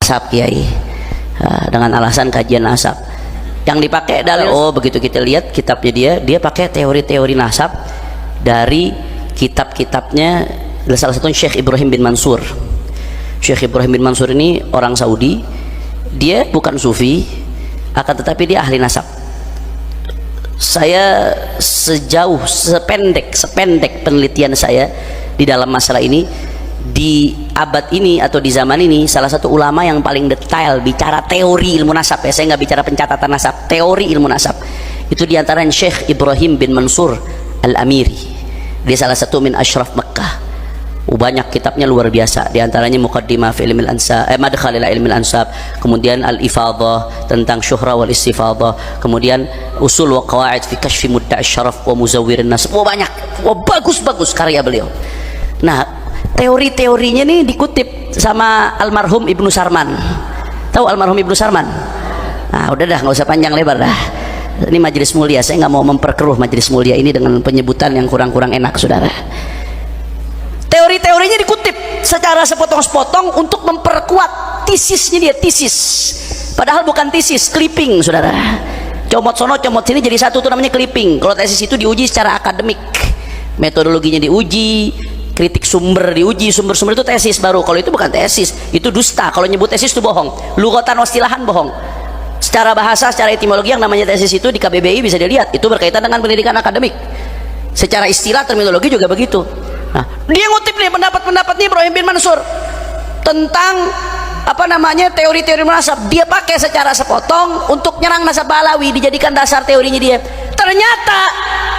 nasab kiai, dengan alasan kajian nasab. Yang dipakai dalil, oh begitu kita lihat kitabnya dia pakai teori-teori nasab dari kitab-kitabnya salah satunya Syekh Ibrahim bin Mansur. Syekh Ibrahim bin Mansur ini orang Saudi, dia bukan sufi, akan tetapi dia ahli nasab. Saya sependek penelitian saya di dalam masalah ini, di abad ini atau di zaman ini, salah satu ulama yang paling detail bicara teori ilmu nasab, ya saya nggak bicara pencatatan nasab, teori ilmu nasab, itu diantaranya Syekh Ibrahim bin Mansur Al-Amiri. Dia salah satu min asyraf Makkah. Banyak kitabnya luar biasa, diantaranya Muqaddimah fi ilmil ansab, Madkhal ila ilmil ansab, kemudian Al-Ifadah tentang syuhra wal istifadah, kemudian Usul wa Qawaid fi kashfi mudda'i syaraf wa muzawwirin nasab. Banyak, bagus karya beliau. Nah, teori-teorinya nih dikutip sama almarhum Ibnu Sarman. Tahu almarhum Ibnu Sarman? Nah, udah dah, nggak usah panjang lebar dah. Ini majelis mulia, saya nggak mau memperkeruh majelis mulia ini dengan penyebutan yang kurang-kurang enak, saudara. Teori-teorinya dikutip secara sepotong-sepotong untuk memperkuat tesisnya dia, tesis. Padahal bukan tesis, clipping, saudara. Comot sono, comot sini jadi satu, itu namanya clipping. Kalau tesis itu diuji secara akademik, metodologinya diuji, kritik sumber diuji, sumber-sumber itu tesis baru. Kalau itu bukan tesis, itu dusta. Kalau nyebut tesis itu bohong, lughatan wastilahan bohong. Secara bahasa, secara etimologi yang namanya tesis itu di KBBI bisa dilihat, itu berkaitan dengan pendidikan akademik. Secara istilah terminologi juga begitu. Nah, dia ngutip nih pendapat nih Ibrahim bin Mansur tentang teori-teori nasab. Dia pakai secara sepotong untuk nyerang nasab Ba'alawi, dijadikan dasar teorinya dia. Ternyata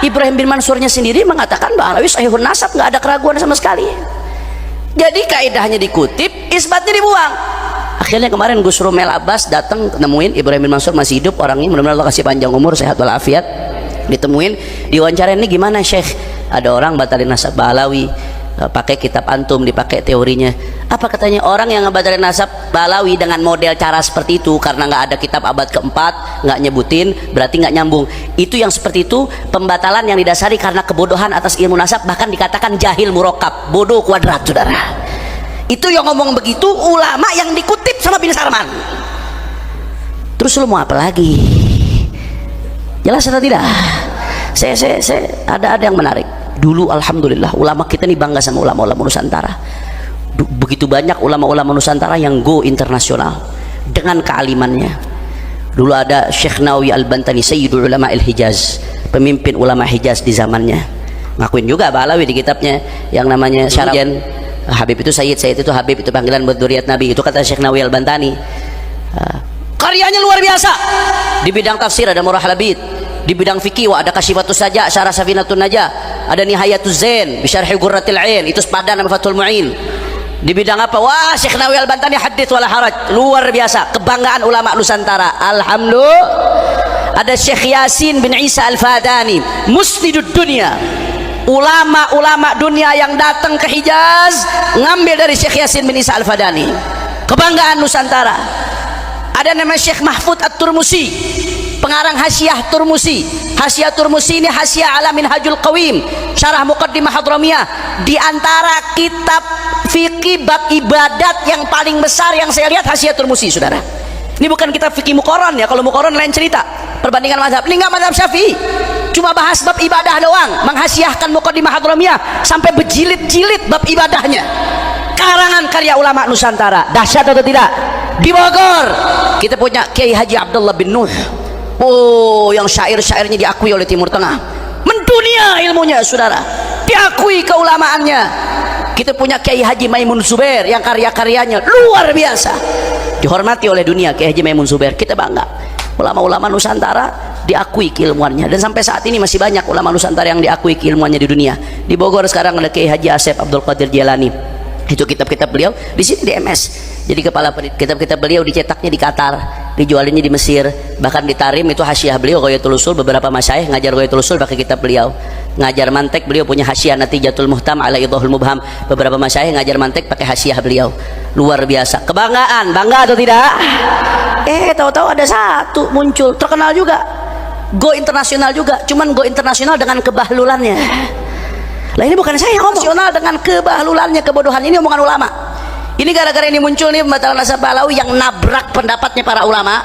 Ibrahim bin Mansurnya sendiri mengatakan Ba'alawi sahihun nasab, nggak ada keraguan sama sekali. Jadi kaidahnya dikutip, isbatnya dibuang. Akhirnya kemarin Gus Rumel Abbas datang nemuin Ibrahim bin Mansur masih hidup orangnya, mudah-mudahan Allah kasih panjang umur, sehat walafiat. Ditemuin, diwawancara, ini gimana Syekh? Ada orang batalin nasab Ba'alawi, pakai kitab antum, dipakai teorinya. Apa katanya? Orang yang ngebatalin nasab Ba'alawi dengan model cara seperti itu, karena nggak ada kitab abad keempat, nggak nyebutin, berarti nggak nyambung. Itu yang seperti itu pembatalan yang didasari karena kebodohan atas ilmu nasab, bahkan dikatakan jahil murakkab, bodoh kuadrat, saudara. Itu yang ngomong begitu ulama yang dikutip sama bin Sarman. Terus lu mau apa lagi? Jelas atau tidak? Saya ada yang menarik. Dulu alhamdulillah ulama kita ini bangga sama ulama-ulama Nusantara. Begitu banyak ulama-ulama Nusantara yang go internasional dengan kealimannya. Dulu ada Syekh Nawawi Al-Bantani, Sayyidul Ulama Al-Hijaz, pemimpin ulama Hijaz di zamannya. Ngakuin juga Ba'alawi di kitabnya yang namanya Syarajan. Habib itu Sayyid, Sayyid itu Habib, itu panggilan buat dzurriyyat Nabi. Itu kata Syekh Nawawi Al-Bantani. Karyanya luar biasa. Di bidang tafsir ada Murah Labid, di bidang fikih ada Kasyifatus Saja, Syarah Safinatun Najah, ada Nihayatuz Zain bi Syarhi Qurratil Ain, itu sepadan sama Fathul Mu'in. Di bidang apa? Wah, Syekh Nawawi Al-Bantani hadits wala haraj, luar biasa, kebanggaan ulama Nusantara. Alhamdulillah. Ada Syekh Yasin bin Isa Al-Fadani, musnidud dunia, ulama-ulama dunia yang datang ke Hijaz ngambil dari Syekh Yasin bin Isa Al-Fadani, kebanggaan Nusantara. Ada nama Syekh Mahfud At-Turmusi, pengarang Hasyiah Turmusi. Hasyiah Turmusi ini Hasyiah ala Minhajul Qawim, Syarah Muqaddimah Hadramiyah. Di antara kitab fikih bab ibadat yang paling besar yang saya lihat Hasyiah Turmusi, saudara. Ini bukan kitab fikih Muqarran ya, kalau Muqarran lain cerita, perbandingan mazhab. Ini enggak mazhab Syafi'i, cuma bahas bab ibadah doang, menghasiahkan Muqaddimah Hadramiyah sampai berjilid-jilid bab ibadahnya. Karangan karya ulama Nusantara, dahsyat atau tidak? Di Bogor kita punya Kiai Haji Abdullah bin Nuh, yang syair-syairnya diakui oleh Timur Tengah, mendunia ilmunya, saudara, diakui keulamaannya. Kita punya Kiai Haji Maimun Zubair yang karya-karyanya luar biasa, dihormati oleh dunia. Kiai Haji Maimun Zubair, kita bangga. Ulama-ulama Nusantara diakui keilmuannya, dan sampai saat ini masih banyak ulama Nusantara yang diakui keilmuannya di dunia. Di Bogor sekarang ada Kiai Haji Asep Abdul Qadir Jilani, itu kitab-kitab beliau di sini di MS. Jadi kepala kitab-kitab beliau dicetaknya di Qatar, dijualinnya di Mesir, bahkan di Tarim itu hasyiah beliau Ghayatul Usul. Beberapa masyayikh ngajar Ghayatul Usul pakai kitab beliau. Ngajar mantek beliau punya hasyiah Natijatul Muhtam ala Idhahul Mubham. Beberapa masyayikh ngajar mantek pakai hasyiah beliau. Luar biasa, kebanggaan, bangga atau tidak? Tahu-tahu ada satu muncul terkenal juga, go internasional juga, cuman go internasional dengan kebahlulannya. Lah ini bukan saya yang ngomong, internasional dengan kebahlulannya, kebodohan. Ini omongan ulama. Ini gara-gara ini muncul nih pembatalan nasab Balawi yang nabrak pendapatnya para ulama,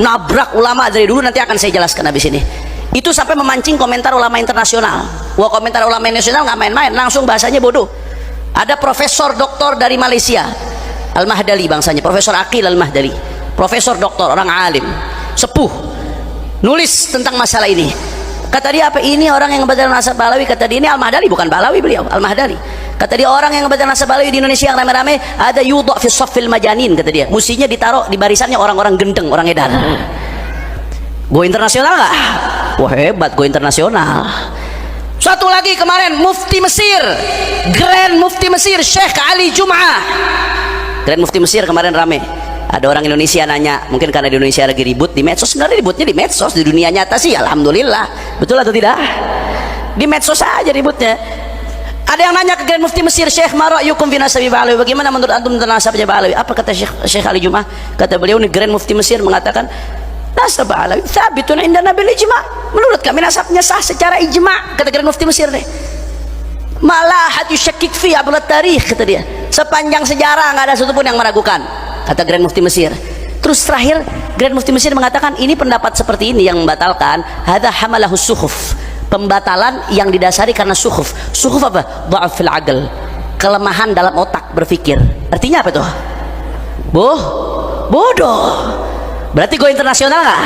nabrak ulama dari dulu, nanti akan saya jelaskan habis ini. Itu sampai memancing komentar ulama internasional. Wah, komentar ulama internasional nggak main-main, langsung bahasanya bodoh. Ada profesor doktor dari Malaysia, Al-Mahdali bangsanya, Profesor Aqil Al-Mahdali, profesor doktor, orang alim, sepuh, nulis tentang masalah ini. Kata dia, apa ini orang yang ngebatalan nasab Balawi? Kata dia, ini Al-Mahdali, bukan Balawi beliau, Al-Mahdali. Kata dia, orang yang ngebatalan nasab Balawi di Indonesia yang rame-rame ada yudha fi shaffil majanin, kata dia, mestinya ditaruh di barisannya orang-orang gendeng, orang edar. Go internasional nggak? Wah, hebat, go internasional. Satu lagi kemarin, Mufti Mesir, Grand Mufti Mesir, Syekh Ali Jum'ah, Grand Mufti Mesir kemarin rame. Ada orang Indonesia nanya, mungkin karena di Indonesia lagi ribut di medsos. Sebenarnya ributnya di medsos, di dunia nyata sih alhamdulillah, betul atau tidak? Di medsos aja ributnya. Ada yang nanya ke Grand Mufti Mesir, Syekh, ma ra'yukum fi nasabi Balawi, bagaimana menurut antum tentang nasabnya Balawi? Apa kata Syekh Ali Jum'ah? Kata beliau nih, Grand Mufti Mesir mengatakan, nasab Balawi tsabitun indana bil ijma', menurut kami nasabnya sah secara ijma', kata Grand Mufti Mesir deh. Malah hati syakik fi abul tarikh, kata dia, sepanjang sejarah nggak ada satupun yang meragukan, kata Grand Mufti Mesir. Terus terakhir Grand Mufti Mesir mengatakan, ini pendapat seperti ini yang membatalkan, hadza hamalahus sukhuf, pembatalan yang didasari karena sukhuf. Sukhuf apa? Dha'ful aql, kelemahan dalam otak berpikir. Artinya apa tuh? Bodoh. Berarti go internasional nggak?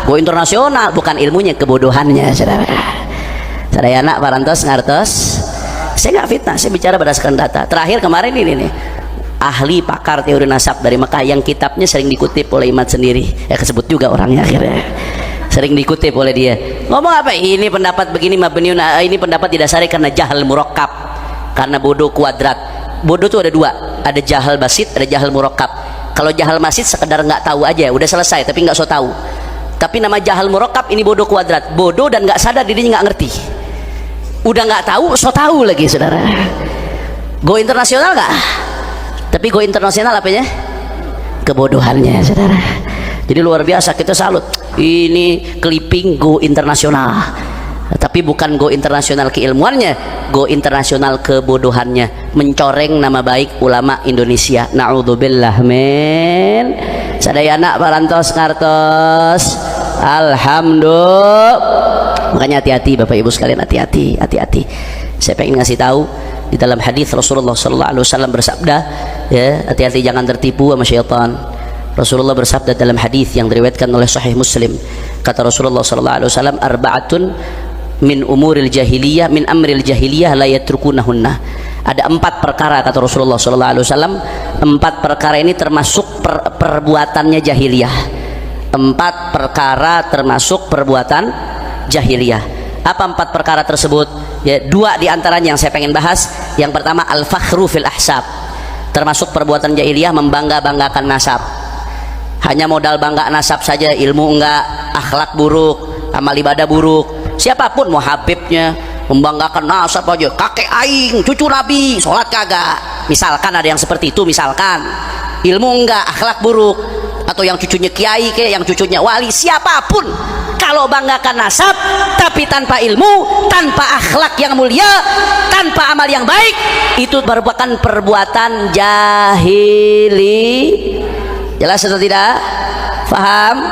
Go internasional, bukan ilmunya, kebodohannya, saudara. Saya anak parantos ngartos. Saya nggak fitnah, saya bicara berdasarkan data. Terakhir kemarin ini nih, ahli pakar teori nasab dari Mekah yang kitabnya sering dikutip oleh Imad sendiri, ya kesebut juga orangnya akhirnya, sering dikutip oleh dia. Ngomong apa? Ini pendapat begini mabniun, ini pendapat didasari karena jahal murakkab, karena bodoh kuadrat. Bodoh tuh ada dua, ada jahal basit, ada jahal murakkab. Kalau jahal basit sekedar nggak tahu aja, udah selesai, tapi nggak so tahu. Tapi nama jahal murakkab ini bodoh kuadrat, bodoh dan nggak sadar dirinya nggak ngerti. Udah nggak tahu, so tahu lagi, saudara. Go internasional nggak? Tapi go internasional apanya? Kebodohannya, saudara. Jadi luar biasa, kita salut. Ini clipping go internasional, tapi bukan go internasional keilmuannya, go internasional kebodohannya, mencoreng nama baik ulama Indonesia. Naudzubillah min. Sadayana parantos ngartos. Alhamdulillah. Makanya hati-hati Bapak Ibu sekalian, hati-hati. Saya pengen ngasih tahu di dalam hadis Rasulullah sallallahu alaihi wasallam bersabda, ya, hati-hati jangan tertipu sama syaitan. Rasulullah bersabda dalam hadis yang diriwayatkan oleh Sahih Muslim, kata Rasulullah sallallahu alaihi wasallam, arba'atun min umuril jahiliyah, min amril jahiliyah la yatrukunahunna. Ada 4 perkara kata Rasulullah sallallahu alaihi wasallam, 4 perkara ini termasuk perbuatannya jahiliyah. 4 perkara termasuk perbuatan jahiliyah. Apa 4 perkara tersebut? Ya, 2 diantaranya yang saya pengen bahas. Yang pertama, al-fakhru fil ahsab, termasuk perbuatan jahiliyah membangga-banggakan nasab. Hanya modal bangga nasab saja, ilmu enggak, akhlak buruk, amal ibadah buruk. Siapapun, mau habibnya membanggakan nasab aja, kakek aing, cucu nabi, sholat kagak. Misalkan ada yang seperti itu, misalkan ilmu enggak, akhlak buruk, atau yang cucunya kiai kayak, yang cucunya wali, siapapun, kalau banggakan nasab tapi tanpa ilmu, tanpa akhlak yang mulia, tanpa amal yang baik, itu merupakan perbuatan jahili. Jelas atau tidak? Faham?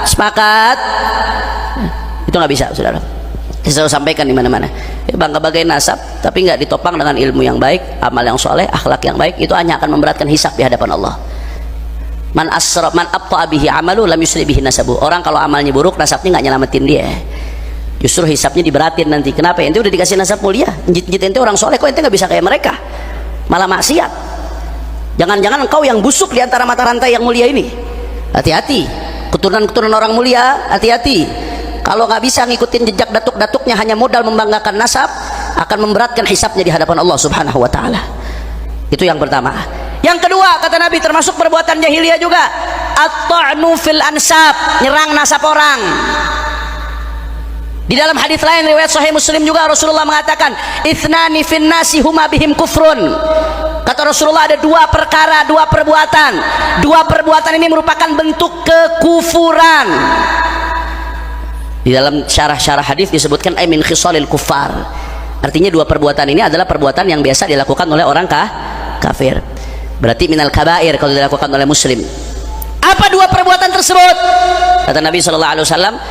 Sepakat? Itu nggak bisa, saudara. Saya selalu sampaikan di mana-mana. Ya, bangga-banggain nasab tapi nggak ditopang dengan ilmu yang baik, amal yang soleh, akhlak yang baik, itu hanya akan memberatkan hisab di hadapan Allah. Man abta'a bihi amalu lam yusri bihi nasabu. Orang kalau amalnya buruk, nasabnya nggak nyelamatin dia, justru hisabnya diberatin nanti. Kenapa? Ente udah dikasih nasab mulia, njit ente orang soleh, kok ente nggak bisa kayak mereka, malah maksiat. Jangan-jangan engkau yang busuk di antara mata rantai yang mulia ini. Hati-hati, keturunan-keturunan orang mulia, hati-hati. Kalau nggak bisa ngikutin jejak datuk-datuknya, hanya modal membanggakan nasab, akan memberatkan hisabnya di hadapan Allah Subhanahu wa taala. Itu yang pertama. Yang kedua, kata Nabi, termasuk perbuatan jahiliyah juga, at-ta'nu fil ansab, nyerang nasab orang. Di dalam hadis lain riwayat Sahih Muslim juga, Rasulullah mengatakan, ithnani fin nasi huma bihim kufrun. Kata Rasulullah, ada 2 perkara, 2 perbuatan. 2 perbuatan ini merupakan bentuk kekufuran. Di dalam syarah-syarah hadis disebutkan ay min khisalil kuffar. Artinya 2 perbuatan ini adalah perbuatan yang biasa dilakukan oleh orang kafir. berarti minal kabair kalau dilakukan oleh muslim. Apa dua perbuatan tersebut? Kata Nabi SAW,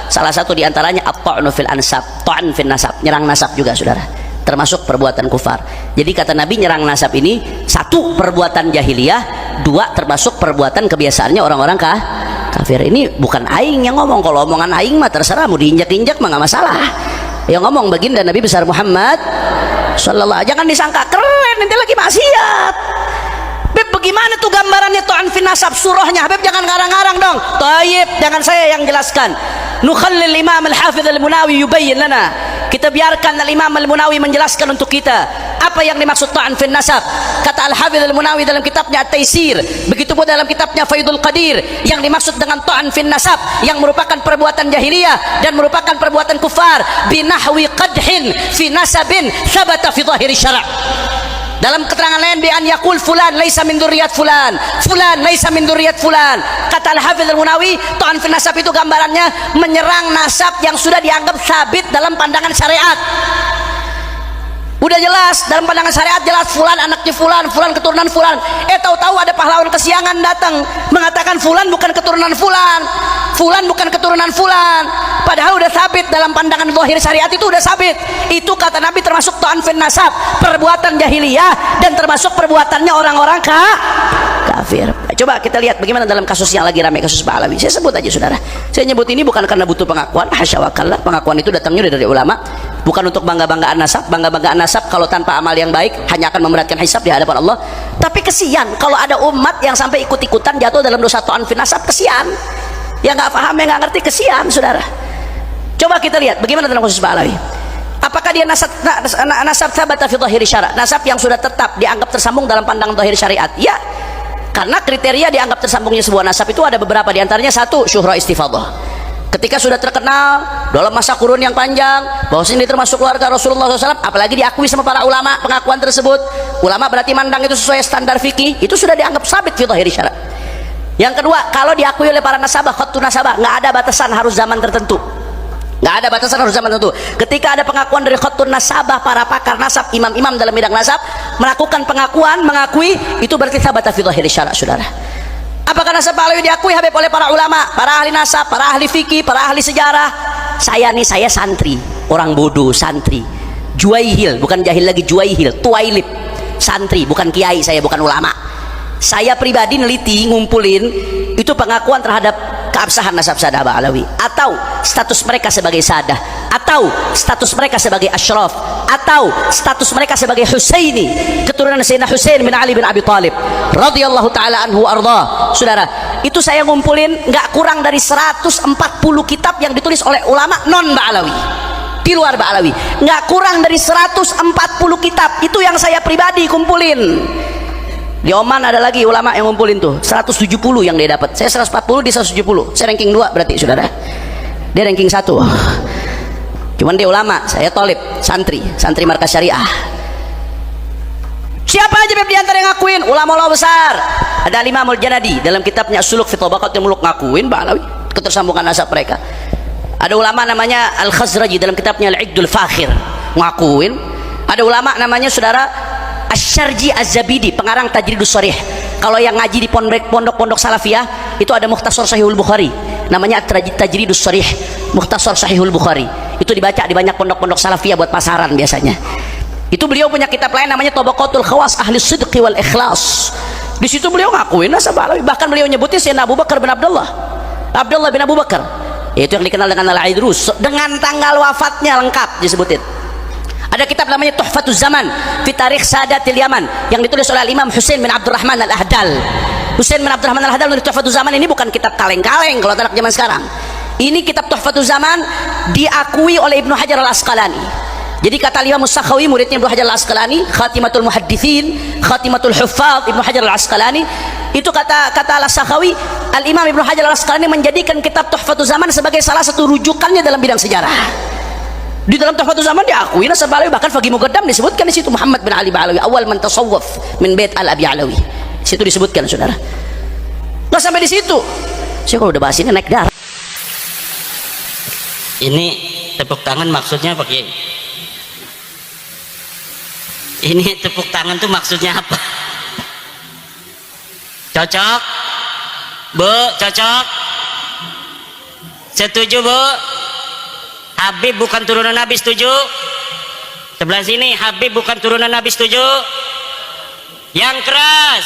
salah satu diantaranya at-ta'nu fil ansab, ta'an fil nasab, nyerang nasab juga saudara, termasuk perbuatan kufar. Jadi kata Nabi, nyerang nasab ini satu perbuatan jahiliyah, dua termasuk perbuatan kebiasaannya orang-orang kafir. Ini bukan aing yang ngomong. Kalau omongan aing mah terserah, mau diinjak-injak mah nggak masalah. Yang ngomong baginda Nabi besar Muhammad sallallahu. Jangan disangka keren nanti lagi maksiat. Beb, bagaimana tuh gambarannya ta'an fin nasab surahnya? Habib jangan ngarang-ngarang dong. Taib, jangan saya yang jelaskan. Nukhallil Imam Al-Hafidh Al-Munawi yubayyin lana. Kita biarkan Al-Imam Al-Munawi menjelaskan untuk kita apa yang dimaksud ta'an fin nasab. Kata Al-Hafidh Al-Munawi dalam kitabnya At-Taisir, begitu pun dalam kitabnya Faidul Qadir, yang dimaksud dengan ta'an fin nasab yang merupakan perbuatan jahiliyah dan merupakan perbuatan kufar binahwi qadhin fi nasabin thabata fi zahiri syara'. Dalam keterangan lain, bi an yaqul fulan laisa min dzurriyyat fulan, fulan laisa min dzurriyyat fulan. Kata Al-Hafidz Al-Munawi, ta'an fil nasab itu gambarannya menyerang nasab yang sudah dianggap sabit dalam pandangan syariat. Udah jelas dalam pandangan syariat, jelas fulan anaknya fulan, fulan keturunan fulan. Tahu-tahu ada pahlawan kesiangan datang mengatakan fulan bukan keturunan fulan, fulan bukan keturunan fulan. Padahal udah sabit dalam pandangan zahir syariat, itu udah sabit. Itu kata Nabi termasuk ta'an fin nasab, perbuatan jahiliyah dan termasuk perbuatannya orang-orang kafir. Coba kita lihat bagaimana dalam kasus yang lagi ramai, kasus Pak Alawi. Saya sebut aja saudara. Saya nyebut ini bukan karena butuh pengakuan, hasya wa kallah. Pengakuan itu datangnya dari ulama, bukan untuk bangga-banggaan nasab. Bangga-banggaan nasab kalau tanpa amal yang baik hanya akan memberatkan hisab di hadapan Allah. Tapi kesian kalau ada umat yang sampai ikut-ikutan jatuh dalam dosa ta'an fin nasab. Kesian. Yang nggak paham, yang nggak ngerti, kesian saudara. Coba kita lihat bagaimana dalam kasus Pak Alawi. Apakah dia nasab thabata fi dhahiri syara', nasab yang sudah tetap dianggap tersambung dalam pandangan zahir syariat? Ya, karena kriteria dianggap tersambungnya sebuah nasab itu ada beberapa, diantaranya satu, syuhra istifadah. Ketika sudah terkenal dalam masa kurun yang panjang bahwa ini termasuk keluarga Rasulullah SAW, apalagi diakui sama para ulama, pengakuan tersebut, ulama berarti mandang itu sesuai standar fikih, itu sudah dianggap sabit fi dhahiri syara'. Yang kedua, kalau diakui oleh para nasabah, khattu nasabah, nggak ada batasan harus zaman tertentu. Nggak ada batasan harus zaman tertentu. Ketika ada pengakuan dari khatun nasabah, para pakar nasab, imam-imam dalam bidang nasab melakukan pengakuan, mengakui, itu berarti thabata fi dhahiri syara', saudara. Apakah nasab Pak Alawi diakui Habib oleh para ulama, para ahli nasab, para ahli fikih, para ahli sejarah? Saya nih, saya santri, orang bodoh, santri, juaihil, bukan jahil lagi, juaihil, tuailib, santri, bukan kiai, saya bukan ulama. Saya pribadi neliti, ngumpulin itu pengakuan terhadap keabsahan nasab sadah Pak Alawi, atau status mereka sebagai sadah, atau status mereka sebagai asyraf, atau status mereka sebagai Husaini, keturunan Sayyidina Husain bin Ali bin Abi Thalib radhiyallahu taala anhu arda. Saudara, itu saya ngumpulin nggak kurang dari 140 kitab yang ditulis oleh ulama non Pak Alawi, di luar Pak Alawi, nggak kurang dari 140 kitab. Itu yang saya pribadi kumpulin. Di Oman ada lagi ulama yang ngumpulin tuh 170 yang dia dapat. Saya 140, dia 170. Saya ranking 2 berarti saudara. Dia ranking 1. Cuman dia ulama, saya tolib, santri markas syariah. Siapa aja di antara yang ngakuin? Ulama-ulama besar. Ada Imamul Janadi dalam kitabnya As-Suluk fi Tabaqatil Muluk ngakuin Pak Alawi ketersambungan nasab mereka. Ada ulama namanya Al-Khazraji dalam kitabnya Al-Iqdul Fakhir ngakuin. Ada ulama namanya saudara Asy-Syarji Az-Zabidi, pengarang Tajridus Sharih. Kalau yang ngaji di pondok-pondok salafiyah itu ada Mukhtasar Sahihul Bukhari, namanya Tajridus Sharih, Mukhtasar Sahihul Bukhari. Itu dibaca di banyak pondok-pondok salafiyah buat pasaran biasanya. Itu beliau punya kitab lain namanya Tabaqatul Khawas Ahli Sidqi wal Ikhlas. Di situ beliau ngakuin nasab Alawi, bahkan beliau nyebutin Sayyidina Abu Bakar bin Abdullah bin Abu Bakar, yaitu yang dikenal dengan Al-Aidrus, dengan tanggal wafatnya lengkap disebutin. Ada kitab namanya Tuhfatuz Zaman fi Tarikh Sadatil Yaman yang ditulis oleh Imam Husain bin Abdurrahman Al-Ahdal. Husain bin Abdurrahman Al-Ahdal menulis Tuhfatuz Zaman. Ini bukan kitab kaleng-kaleng kalau anak zaman sekarang. Ini kitab Tuhfatuz Zaman diakui oleh Ibnu Hajar Al-Asqalani. Jadi kata Imam Sakhawi, muridnya Ibnu Hajar Al-Asqalani, Khatimatul Muhaddithin, Khatimatul Huffaz Ibnu Hajar Al-Asqalani, itu kata Al-Sakhawi, Al-Imam Ibnu Hajar Al-Asqalani menjadikan kitab Tuhfatuz Zaman sebagai salah satu rujukannya dalam bidang sejarah. Di dalam Tuhfatuz Zaman diakui nasab Alawi, bahkan Faqih Muqaddam disebutkan di situ Muhammad bin Ali Alawi awal man tasawwaf min bait al-Abi Alawi. Di situ disebutkan saudara. Nggak sampai di situ. Saya kalau udah bahas ini naik darah. Ini tepuk tangan maksudnya apa Kiai? Ini tepuk tangan tuh maksudnya apa? Cocok? Bu, cocok? Setuju, Bu? Habib bukan turunan Nabi, setuju? Sebelah sini, Habib bukan turunan Nabi, setuju? Yang keras.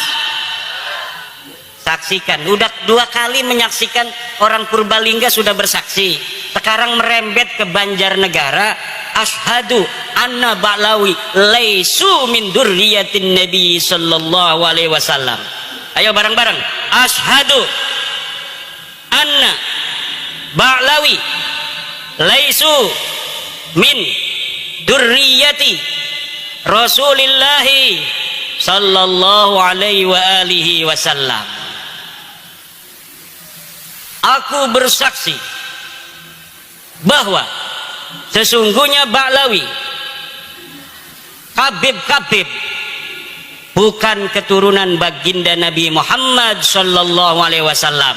Saksikan. Udah 2 kali menyaksikan, orang Purbalingga sudah bersaksi. Sekarang merembet ke Banjarnegara. Ashadu anna Ba'lawi laisu min durriyatin Nabi sallallahu alaihi wasallam. Ayo bareng-bareng. Ashadu anna Ba'lawi laisu min durriyati Rasulillahi sallallahu alaihi wa alihi wasallam. Aku bersaksi bahwa sesungguhnya Ba'lawi, Habib bukan keturunan baginda Nabi Muhammad sallallahu alaihi wasallam.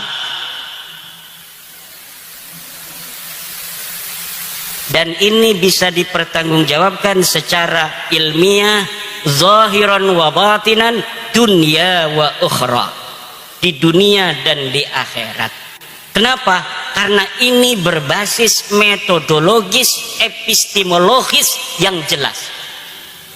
Dan ini bisa dipertanggungjawabkan secara ilmiah, zahiran wa batinan, dunia wa ukhra, di dunia dan di akhirat. Kenapa? Karena ini berbasis metodologis, epistemologis yang jelas.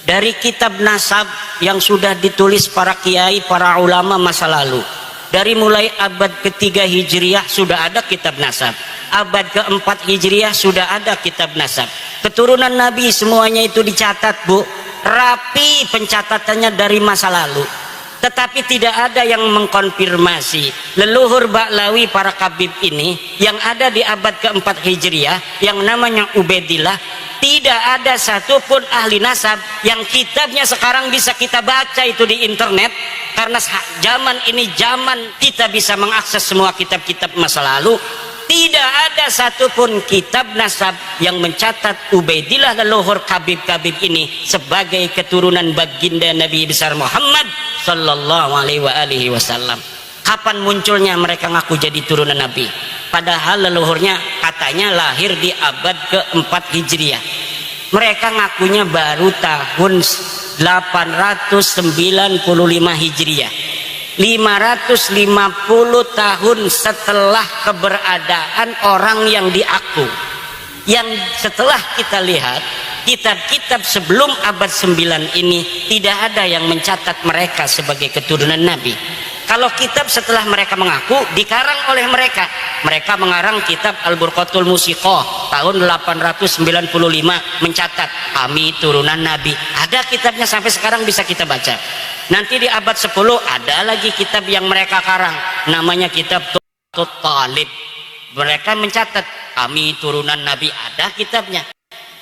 Dari kitab nasab yang sudah ditulis para kiai, para ulama masa lalu. Dari mulai abad ketiga Hijriah sudah ada kitab nasab. Abad keempat Hijriah sudah ada kitab nasab. Keturunan Nabi semuanya itu dicatat, Bu. Rapi pencatatannya dari masa lalu. Tetapi tidak ada yang mengkonfirmasi leluhur Ba'lawi para Habib ini yang ada di abad keempat Hijriah yang namanya Ubaidillah. Tidak ada satupun ahli nasab yang kitabnya sekarang bisa kita baca itu di internet, karena zaman ini zaman kita bisa mengakses semua kitab-kitab masa lalu. Tidak ada satupun kitab nasab yang mencatat Ubaidillah leluhur Habib-Habib ini sebagai keturunan baginda Nabi besar Muhammad sallallahu alaihi wasallam. Kapan munculnya mereka ngaku jadi turunan Nabi? Padahal leluhurnya katanya lahir di abad keempat Hijriah. Mereka ngakunya baru tahun 895 Hijriah. 550 tahun setelah keberadaan orang yang diaku. Yang setelah kita lihat kitab-kitab sebelum abad 9 ini tidak ada yang mencatat mereka sebagai keturunan Nabi. Kalau kitab setelah mereka mengaku dikarang oleh mereka. Mereka mengarang kitab Al-Burqatul Musiqah tahun 895 mencatat kami turunan Nabi. Ada kitabnya sampai sekarang bisa kita baca. Nanti di abad 10 ada lagi kitab yang mereka karang, namanya kitab Tut Talib. Mereka mencatat kami turunan Nabi, ada kitabnya.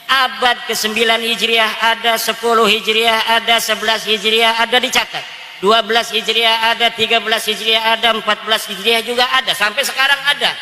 Abad ke-9 Hijriah ada, 10 Hijriah ada, 11 Hijriah ada dicatat. 12 Hijriah ada, 13 Hijriah ada, 14 Hijriah juga ada, sampai sekarang ada.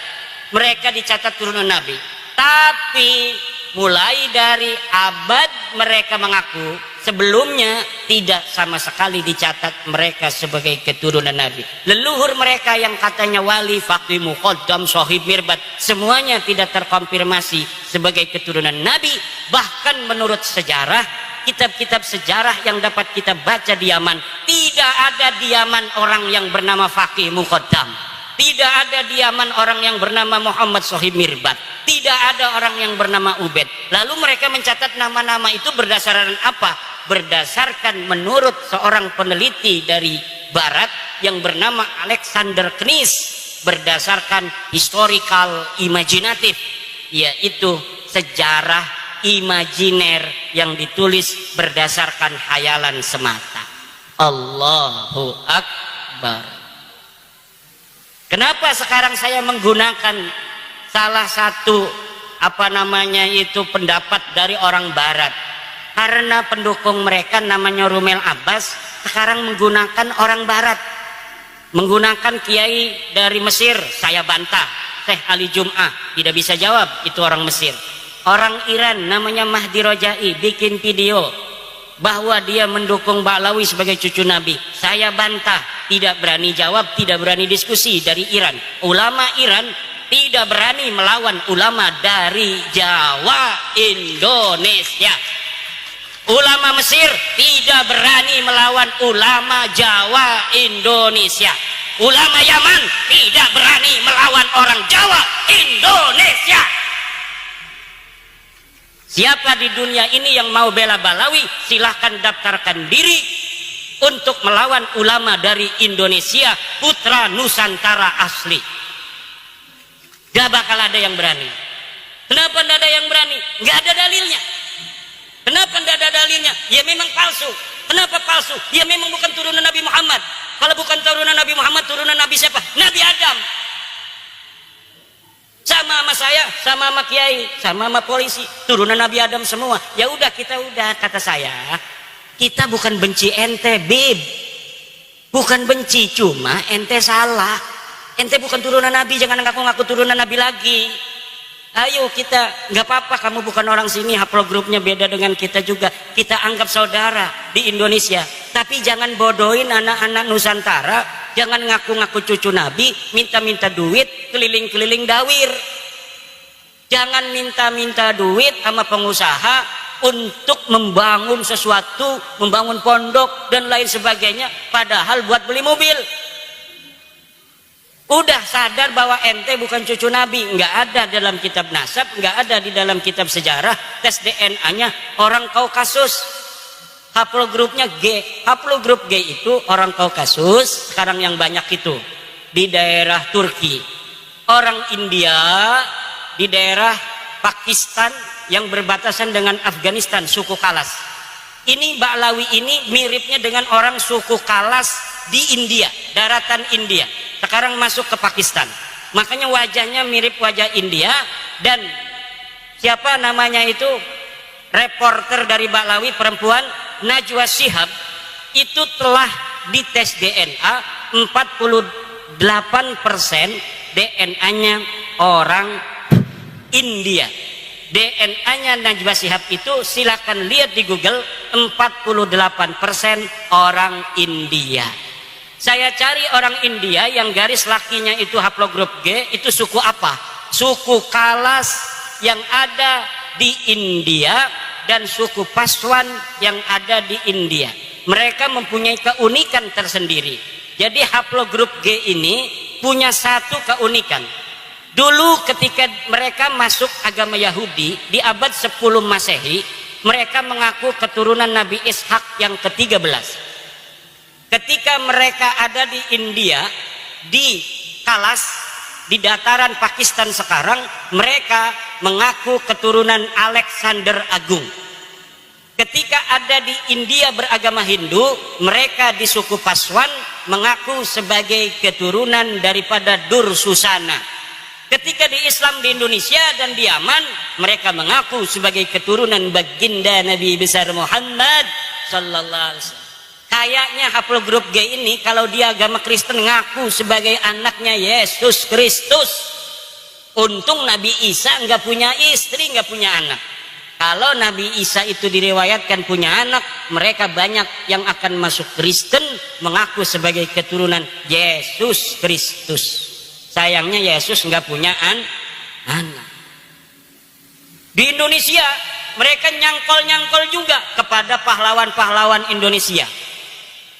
Mereka dicatat turunan Nabi. Tapi mulai dari abad mereka mengaku, sebelumnya tidak sama sekali dicatat mereka sebagai keturunan Nabi. Leluhur mereka yang katanya wali, faqih, muqaddam, sahib, mirbat, semuanya tidak terkonfirmasi sebagai keturunan Nabi. Bahkan menurut sejarah, kitab-kitab sejarah yang dapat kita baca di Yaman, tidak ada di Yaman orang yang bernama faqih muqaddam. Tidak ada di Yaman orang yang bernama Muhammad Sahib Mirbat. Tidak ada orang yang bernama Ubaid. Lalu mereka mencatat nama-nama itu berdasarkan apa? Berdasarkan menurut seorang peneliti dari Barat yang bernama Alexander Knies, berdasarkan historical imajinatif, yaitu sejarah imajiner yang ditulis berdasarkan khayalan semata. Allahu Akbar. Kenapa sekarang saya menggunakan salah satu pendapat dari orang Barat? Karena pendukung mereka namanya Rumel Abbas sekarang menggunakan orang Barat, menggunakan kiai dari Mesir. Saya bantah, Syekh Ali Jum'ah tidak bisa jawab, itu orang Mesir. Orang Iran namanya Mahdi Rojai bikin video bahwa dia mendukung Ba'lawi sebagai cucu Nabi. Saya bantah, tidak berani jawab, tidak berani diskusi dari Iran. Ulama Iran tidak berani melawan ulama dari Jawa, Indonesia. Ulama Mesir tidak berani melawan ulama Jawa, Indonesia. ulama Yaman tidak berani melawan orang Jawa Indonesia. Siapa di dunia ini yang mau bela Balawi, silahkan daftarkan diri untuk melawan ulama dari Indonesia, putra Nusantara asli. Gak bakal ada yang berani. Kenapa tidak ada yang berani? Gak ada dalilnya. Kenapa tidak ada dalilnya? Ya memang palsu. Kenapa palsu? Ya memang bukan turunan Nabi Muhammad. Kalau bukan turunan Nabi Muhammad, turunan Nabi siapa? Nabi Adam. Sama saya, sama kiai, sama polisi, turunan Nabi Adam semua. Ya udah, kita udah, kata saya, kita bukan benci ente, Bib. Bukan benci, cuma ente salah. Ente bukan turunan Nabi, jangan ngaku-ngaku turunan Nabi lagi. Ayo kita, nggak apa-apa kamu bukan orang sini, haplogrupnya beda dengan kita juga. Kita anggap saudara di Indonesia. Tapi jangan bodohin anak-anak Nusantara, jangan ngaku-ngaku cucu Nabi, minta-minta duit, keliling-keliling dawir. Jangan minta-minta duit sama pengusaha untuk membangun sesuatu, membangun pondok dan lain sebagainya, padahal buat beli mobil. Udah sadar bahwa ente bukan cucu Nabi, nggak ada dalam kitab nasab, nggak ada di dalam kitab sejarah. Tes DNA-nya orang Kaukasus, haplogrupnya G. Haplogrup G itu orang Kaukasus, sekarang yang banyak itu di daerah Turki, orang India di daerah Pakistan yang berbatasan dengan Afghanistan, suku Kalas. Ini Ba'lawi ini miripnya dengan orang suku Kalas di India, daratan India. Sekarang masuk ke Pakistan, makanya wajahnya mirip wajah India. Dan siapa namanya itu, reporter dari Ba'lawi perempuan, Najwa Shihab, itu telah dites DNA 48% DNA-nya orang India. DNA-nya Najwa Shihab itu silakan lihat di Google, 48% orang India. Saya cari orang India yang garis lakinya itu haplogrup G, itu suku apa? Suku Kalas yang ada di India dan suku Paswan yang ada di India. Mereka mempunyai keunikan tersendiri. Jadi haplogrup G ini punya satu keunikan. Dulu ketika mereka masuk agama Yahudi di abad 10 Masehi, mereka mengaku keturunan Nabi Ishak yang ke-13. Ketika mereka ada di India, di Kalas, di dataran Pakistan sekarang, mereka mengaku keturunan Alexander Agung. Ketika ada di India beragama Hindu, mereka di suku Paswan mengaku sebagai keturunan daripada Dursusana. Ketika di Islam di Indonesia dan di Yaman, mereka mengaku sebagai keturunan baginda Nabi besar Muhammad sallallahu alaihi wasallam. Kayaknya haplogrup G ini kalau dia agama Kristen ngaku sebagai anaknya Yesus Kristus. Untung Nabi Isa nggak punya istri, nggak punya anak. Kalau Nabi Isa itu diriwayatkan punya anak, mereka banyak yang akan masuk Kristen mengaku sebagai keturunan Yesus Kristus. Sayangnya Yesus nggak punya anak. Di Indonesia mereka nyangkol-nyangkol juga kepada pahlawan-pahlawan Indonesia.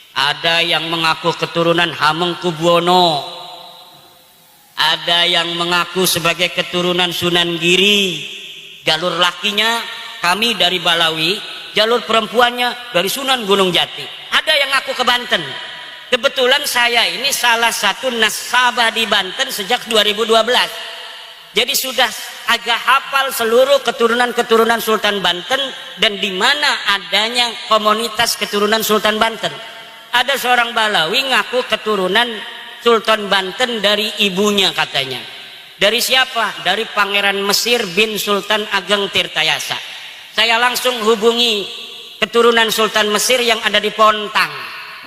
Ada yang mengaku keturunan Hamengkubuwono, ada yang mengaku sebagai keturunan Sunan Giri. Jalur lakinya kami dari Balawi, jalur perempuannya dari Sunan Gunung Jati. Ada yang ngaku ke Banten. Kebetulan saya ini salah satu nasabah di Banten sejak 2012. Jadi sudah agak hafal seluruh keturunan-keturunan Sultan Banten dan di mana adanya komunitas keturunan Sultan Banten. Ada seorang Balawi ngaku keturunan Sultan Banten dari ibunya katanya. Dari siapa? Dari Pangeran Mesir bin Sultan Ageng Tirtayasa. Saya langsung hubungi keturunan Sultan Mesir yang ada di Pontang,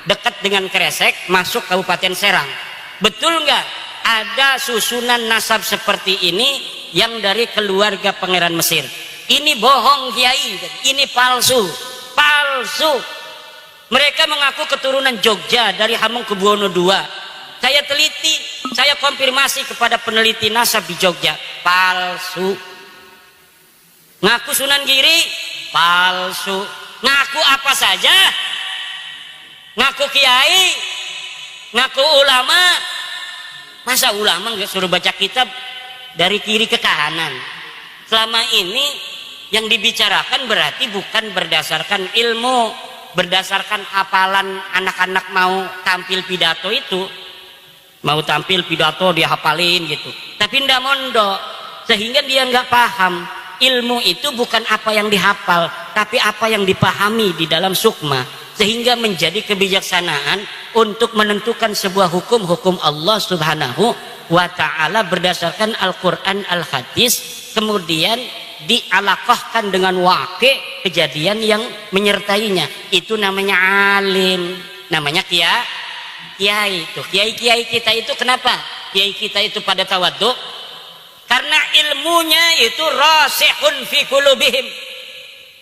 dekat dengan Kresek, masuk Kabupaten Serang. Betul nggak ada susunan nasab seperti ini yang dari keluarga Pangeran Mesir? Ini bohong Kiai, ini palsu. Mereka mengaku keturunan Jogja dari Hamengkubuwono II. Saya teliti, saya konfirmasi kepada peneliti nasab di Jogja, palsu. Ngaku Sunan Giri, palsu. Ngaku apa saja, ngaku kiai, Ngaku ulama, masa ulama nggak suruh baca kitab dari kiri ke kanan? Selama ini yang dibicarakan berarti bukan berdasarkan ilmu, berdasarkan hafalan anak-anak mau tampil pidato itu. Mau tampil pidato dia hafalin gitu, tapi ndak mondok, sehingga dia nggak paham. Ilmu itu bukan apa yang dihafal, tapi apa yang dipahami di dalam sukma, sehingga menjadi kebijaksanaan untuk menentukan sebuah hukum Allah Subhanahu wa ta'ala berdasarkan Al-Quran, Al-Hadis, kemudian dialaqahkan dengan waqi' kejadian yang menyertainya. Itu namanya alim, namanya kiai. Itu kiai kita itu kenapa kiai kita itu pada tawadhu? Karena ilmunya itu rasihun fi qulubihim,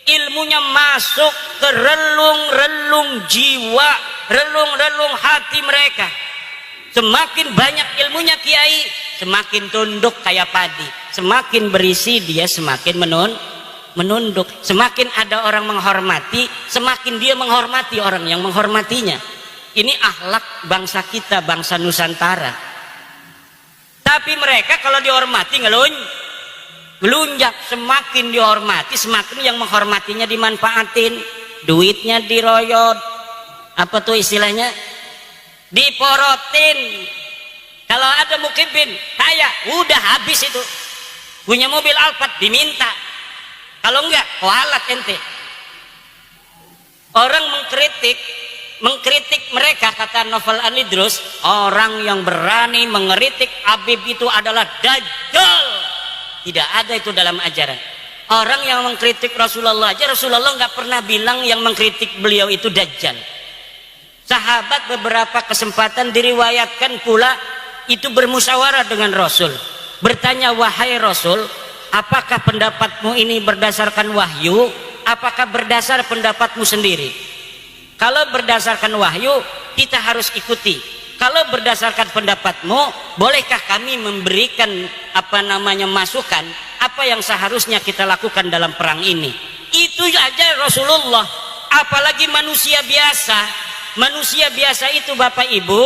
ilmunya masuk ke relung-relung jiwa, relung-relung hati mereka. Semakin banyak ilmunya kiai, semakin tunduk kayak padi. Semakin berisi dia semakin menunduk. Semakin ada orang menghormati, semakin dia menghormati orang yang menghormatinya. Ini akhlak bangsa kita, bangsa Nusantara. Tapi mereka kalau dihormati ngelunjak. Semakin dihormati, semakin yang menghormatinya dimanfaatin, duitnya diroyot, apa tuh istilahnya, diporotin. Kalau ada mukibin kaya, udah habis itu. Punya mobil Alphard diminta, kalau enggak kualat ente. Orang mengkritik mereka, kata Novel Anidrus, orang yang berani mengkritik Habib itu adalah dajjal. Tidak ada itu dalam ajaran. Orang yang mengkritik Rasulullah aja, Rasulullah nggak pernah bilang yang mengkritik beliau itu dajjal. Sahabat beberapa kesempatan diriwayatkan pula itu bermusyawarah dengan Rasul, bertanya, wahai Rasul, apakah pendapatmu ini berdasarkan wahyu, apakah berdasar pendapatmu sendiri? Kalau berdasarkan wahyu kita harus ikuti. Kalau berdasarkan pendapatmu, bolehkah kami memberikan masukan apa yang seharusnya kita lakukan dalam perang ini? Itu aja Rasulullah. Apalagi manusia biasa. Manusia biasa itu Bapak Ibu,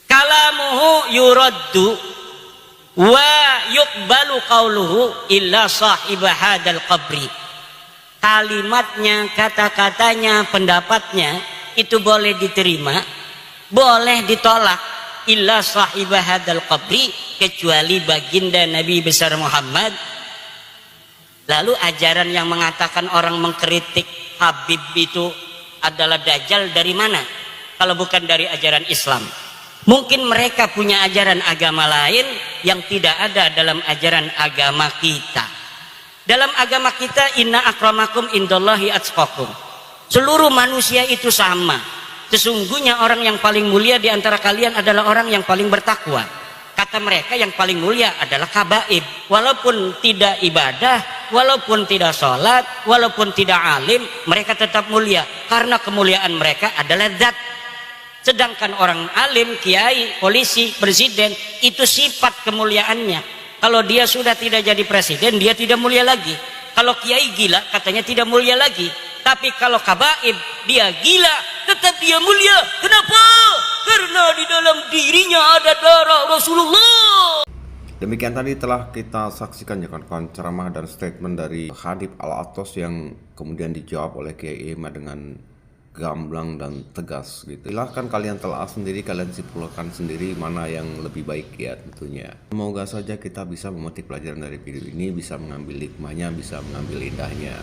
kalamuhu yuraddu wa yuqbalu qauluhu illa sahibah hadal qabri. Kalimatnya, kata-katanya, pendapatnya itu boleh diterima, boleh ditolak, illa sahibah hadal qabri, kecuali baginda Nabi besar Muhammad. Lalu ajaran yang mengatakan orang mengkritik Habib itu adalah dajjal dari mana? Kalau bukan dari ajaran Islam. Mungkin mereka punya ajaran agama lain yang tidak ada dalam ajaran agama kita. Dalam agama kita, inna akramakum indallahi atqakum. Seluruh manusia itu sama. Sesungguhnya orang yang paling mulia di antara kalian adalah orang yang paling bertakwa. Kata mereka yang paling mulia adalah kabaib. Walaupun tidak ibadah, walaupun tidak sholat, walaupun tidak alim, mereka tetap mulia. Karena kemuliaan mereka adalah zat. Sedangkan orang alim, kiai, polisi, presiden, itu sifat kemuliaannya. Kalau dia sudah tidak jadi presiden, dia tidak mulia lagi. Kalau kiai gila, katanya tidak mulia lagi. Tapi kalau kabaib, dia gila, tetap dia mulia. Kenapa? Karena di dalam dirinya ada darah Rasulullah. Demikian tadi telah kita saksikan ya kawan-kawan ceramah dan statement dari Habib Al-Atos yang kemudian dijawab oleh Kiai Ima dengan gamblang dan tegas gitu. Silahkan kalian telah sendiri, kalian simpulkan sendiri mana yang lebih baik ya tentunya. Semoga saja kita bisa memetik pelajaran dari video ini, bisa mengambil hikmahnya, bisa mengambil indahnya.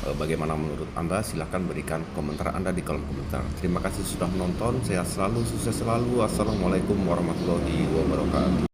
Bagaimana menurut Anda? Silahkan berikan komentar Anda di kolom komentar. Terima kasih sudah menonton, sehat selalu, sukses selalu. Assalamualaikum warahmatullahi wabarakatuh.